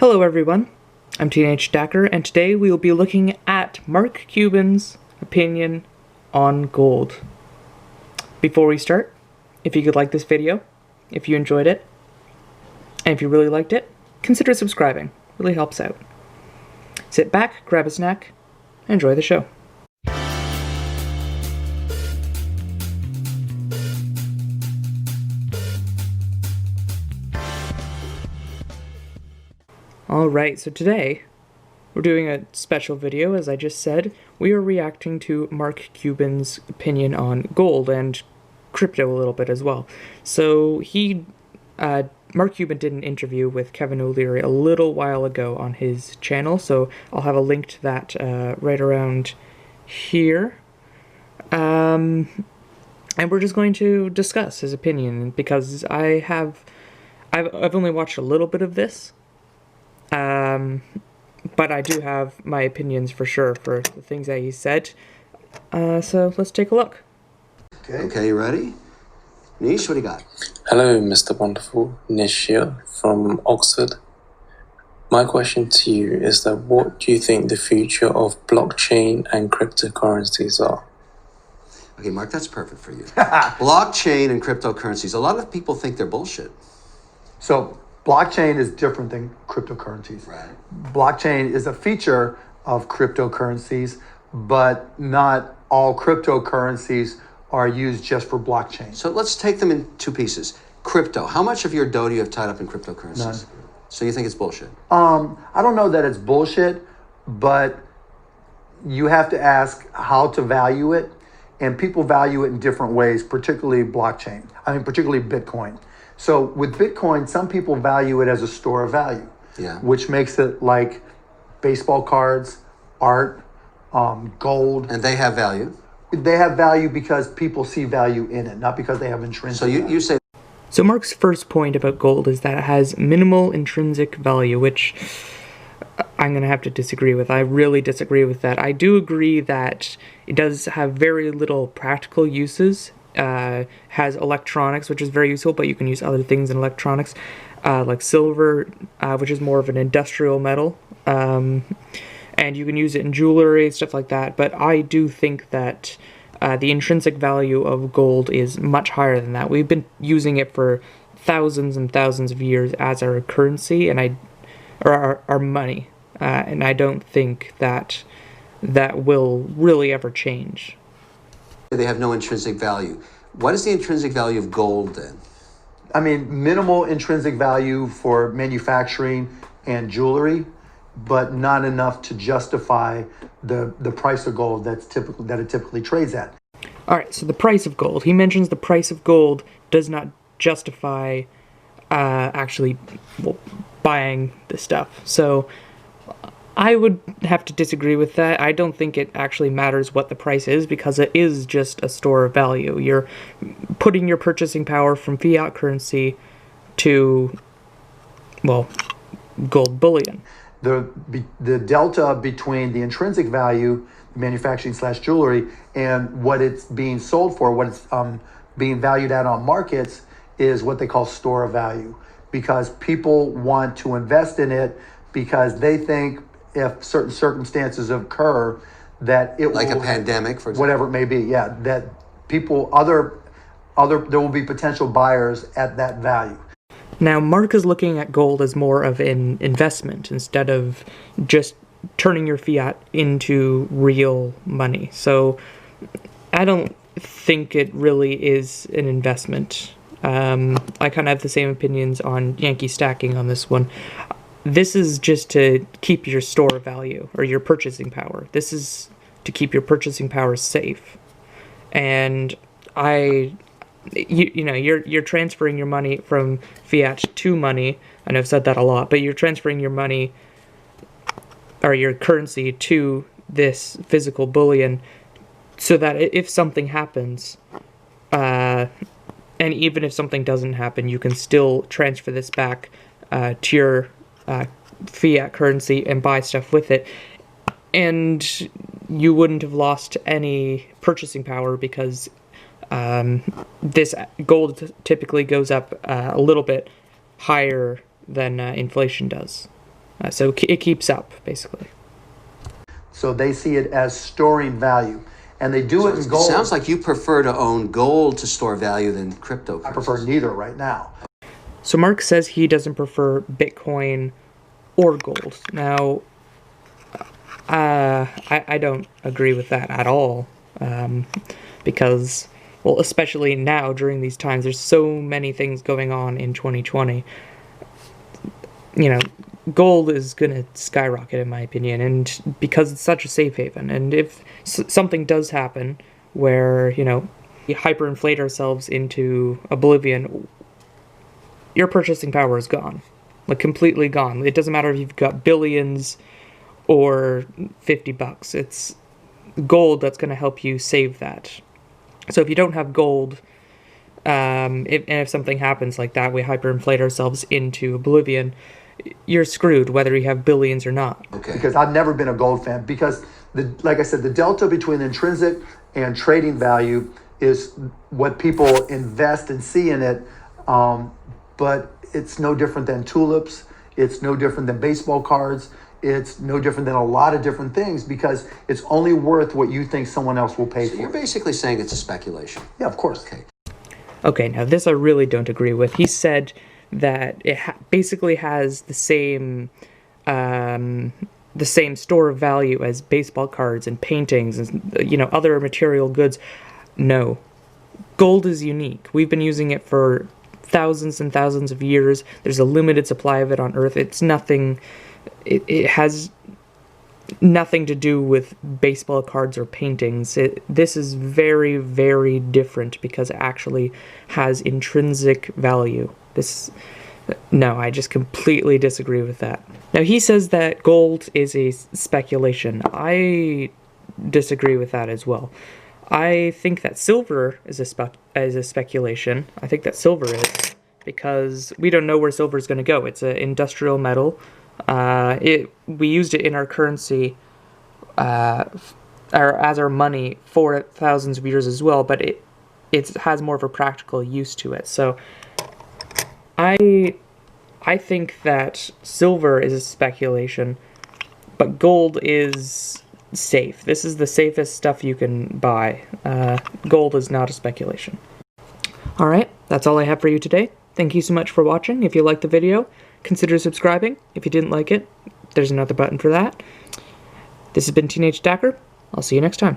Hello everyone, I'm Teenage Dacker, and today we will be looking at Mark Cuban's opinion on gold. Before we start, if you could like this video, if you enjoyed it, and if you really liked it, consider subscribing. It really helps out. Sit back, grab a snack, and enjoy the show. Alright, so today we're doing a special video. As I just said, we are reacting to Mark Cuban's opinion on gold and crypto a little bit as well. So Mark Cuban did an interview with Kevin O'Leary a little while ago on his channel, so I'll have a link to that right around here. And we're just going to discuss his opinion because I've only watched a little bit of this. But I do have my opinions for sure for the things that he said. So let's take a look. Okay, you ready? Nish, what do you got? Hello, Mr. Wonderful. Nish here from Oxford. My question to you is that what do you think the future of blockchain and cryptocurrencies are? Okay, Mark, that's perfect for you. Blockchain and cryptocurrencies. A lot of people think they're bullshit. So blockchain is different than cryptocurrencies. Right. Blockchain is a feature of cryptocurrencies, but not all cryptocurrencies are used just for blockchain. So let's take them in two pieces. Crypto. How much of your dough do you have tied up in cryptocurrencies? None. So you think it's bullshit? I don't know that it's bullshit, but you have to ask how to value it, and people value it in different ways, particularly particularly Bitcoin. So with Bitcoin, some people value it as a store of value, which makes it like baseball cards, art, gold. And they have value? They have value because people see value in it, not because they have intrinsic value. So you say... So Mark's first point about gold is that it has minimal intrinsic value, which I'm going to have to disagree with. I really disagree with that. I do agree that it does have very little practical uses. Has electronics, which is very useful, but you can use other things in electronics, like silver, which is more of an industrial metal, and you can use it in jewelry, stuff like that. But I do think that the intrinsic value of gold is much higher than that. We've been using it for thousands and thousands of years as our currency, and our money, and I don't think that will really ever change. They have no intrinsic value. What is the intrinsic value of gold then? I mean, minimal intrinsic value for manufacturing and jewelry, but not enough to justify the price of gold that it typically trades at. All right, so the price of gold. He mentions the price of gold does not justify actually buying the stuff. So I would have to disagree with that. I don't think it actually matters what the price is because it is just a store of value. You're putting your purchasing power from fiat currency to, well, gold bullion. The delta between the intrinsic value, manufacturing / jewelry, and what it's being sold for, what it's being valued at on markets, is what they call store of value. Because people want to invest in it because they think if certain circumstances occur, that it like will, a pandemic, for example, whatever it may be, that people there will be potential buyers at that value. Now, Mark is looking at gold as more of an investment instead of just turning your fiat into real money. So I don't think it really is an investment. I kind of have the same opinions on Yankee stacking on this one. This is just to keep your store value or your purchasing power. This is to keep your purchasing power safe. And you're transferring your money from fiat to money. I know I've said that a lot, but you're transferring your money or your currency to this physical bullion so that if something happens, and even if something doesn't happen, you can still transfer this back to your fiat currency and buy stuff with it, and you wouldn't have lost any purchasing power because this gold typically goes up a little bit higher than inflation does. So it keeps up, basically. So they see it as storing value. And they do it in gold. It sounds like you prefer to own gold to store value than cryptocurrency. I prefer neither right now. So Mark says he doesn't prefer Bitcoin or gold. Now, I don't agree with that at all, because, well, especially now during these times, there's so many things going on in 2020. You know, gold is going to skyrocket, in my opinion, and because it's such a safe haven. And if something does happen where, you know, we hyperinflate ourselves into oblivion, your purchasing power is gone. Like, completely gone. It doesn't matter if you've got billions or $50. It's gold that's going to help you save that. So if you don't have gold, if something happens like that, we hyperinflate ourselves into oblivion, you're screwed whether you have billions or not. Okay. Because I've never been a gold fan, because like I said, the delta between intrinsic and trading value is what people invest and see in it. But it's no different than tulips. It's no different than baseball cards. It's no different than a lot of different things, because it's only worth what you think someone else will pay So for. you're basically saying it's a speculation. Yeah, of course. Okay. Okay, now this I really don't agree with. He said that it basically has the same store of value as baseball cards and paintings and, you know, other material goods. No. Gold is unique. We've been using it for thousands and thousands of years. There's a limited supply of it on Earth. It's nothing... It has nothing to do with baseball cards or paintings. This is very, very different because it actually has intrinsic value. No, I just completely disagree with that. Now, he says that gold is a speculation. I disagree with that as well. I think that silver is a speculation. I think that silver is, because we don't know where silver is going to go. It's an industrial metal. We used it in our currency, as our money for thousands of years as well, but it has more of a practical use to it. So I think that silver is a speculation, but gold is safe. This is the safest stuff you can buy. Gold is not a speculation. Alright, that's all I have for you today. Thank you so much for watching. If you liked the video, consider subscribing. If you didn't like it, there's another button for that. This has been Teenage Dacker. I'll see you next time.